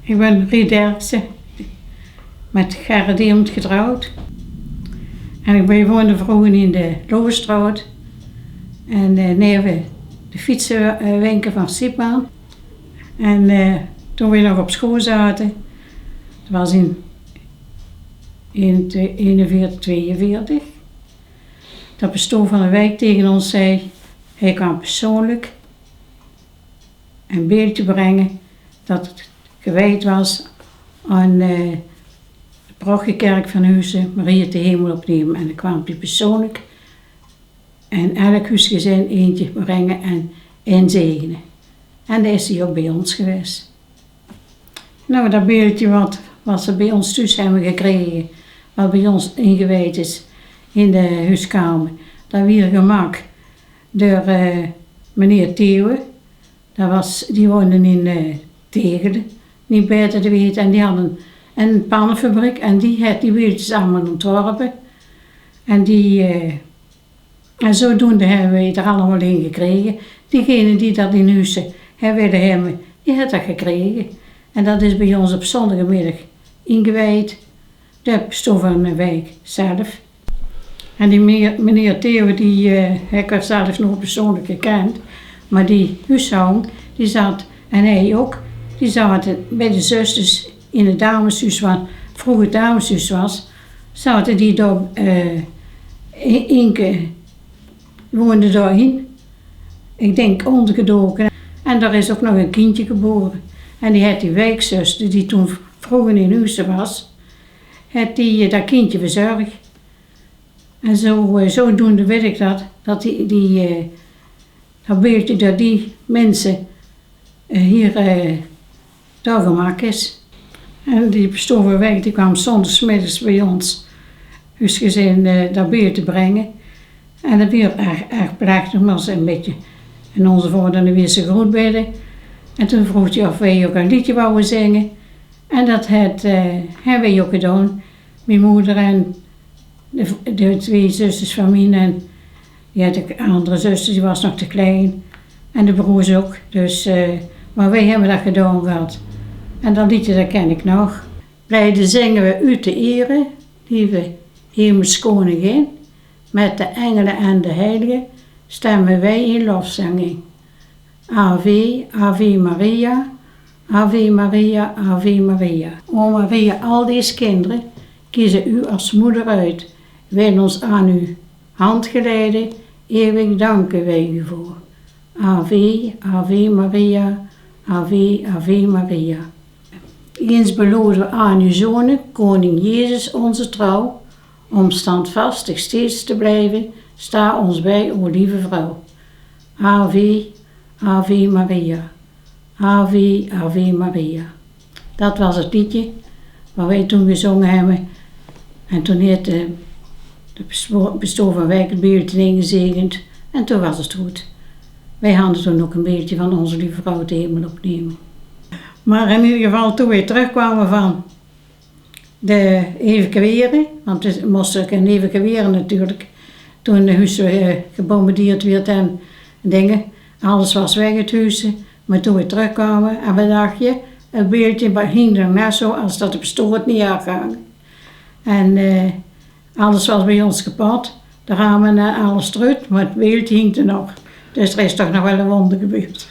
Ik ben Rie Derksen, met Gerrit Deermond getrouwd. En wij woonden vroeger in de Loosstraat. En neven de fietsenwinkel van Siepman. En toen we nog op school zaten, dat was in 41, 42. Dat bestuur van de wijk tegen ons zei, hij kwam persoonlijk een beeldje brengen dat het gewijd was aan de parochiekerk van Huizen, Maria te Hemel opnemen. En dan kwam hij persoonlijk en elk huisgezin eentje brengen en inzegenen. En dat is hij ook bij ons geweest. Nou, dat beeldje wat ze bij ons thuis hebben gekregen, wat bij ons ingewijd is in de huiskamer, dat werd gemaakt door meneer Theeuwen. Die woonden in Tegelen, niet beter te weten. En die hadden een pannenfabriek en die had die wieltjes allemaal ontworpen. En zodoende hebben we het er allemaal in gekregen. Diegene die dat in Huizen willen hebben, die had dat gekregen. En dat is bij ons op zondagmiddag ingewijd. Dat bestuur van de wijk zelf. En die meneer Theo, die heb ik zelf nog persoonlijk gekend. Maar die huishouden, die zat, en hij ook, die zaten bij de zusters in het dameshuis, wat vroeger het dameshuis was, zaten die daar woonden daarin. Ik denk ondergedoken. En daar is ook nog een kindje geboren. En die had die wijkzuster, die toen vroeger in Huizen was, had die dat kindje verzorgd. En zodoende weet ik dat dat beeldje door die mensen hier daar gemaakt is. En die bestuurwijk die kwam zondagsmiddags bij ons huisgezin dat beeldje brengen. En dat werd erg prachtig, maar ze een beetje. En onze vader weer zijn groet bidden. En toen vroeg hij of wij ook een liedje wouden zingen. En dat hebben wij ook gedaan. Mijn moeder en de twee zusters van mij. En de andere zuster die was nog te klein. En de broers ook. Dus, maar wij hebben dat gedaan gehad. En dat liedje dat ken ik nog. Blijde zingen we u te ere, lieve hemels koningin. Met de engelen en de heiligen stemmen wij in lofzang in. Ave, Ave Maria, Ave Maria, Ave Maria. O Maria, al deze kinderen kiezen u als moeder uit. Wil ons aan uw hand geleiden, eeuwig danken wij u voor. Ave, Ave Maria, Ave, Ave Maria. Eens beloven we aan uw zonen, koning Jezus onze trouw, om standvastig steeds te blijven, sta ons bij, o lieve vrouw. Ave, Ave Maria, Ave, Ave Maria. Dat was het liedje wat wij toen gezongen hebben. En toen heeft de bestuur van wijk het beeldje ingezegend en toen was het goed. Wij hadden toen ook een beeldje van onze lieve vrouw te hemel opnemen. Maar in ieder geval toen we terugkwamen van de evacueren, want we moesten gaan evacueren natuurlijk, toen de huis gebombardeerd werd en dingen, alles was weg het huis. Maar toen we terugkwamen en we dachten, het beeldje hing er net zo als dat de bestuur niet aangehangen. En alles was bij ons kapot, de ramen en alles eruit, maar het beeldje hing er nog. Dus er is toch nog wel een wonder gebeurd.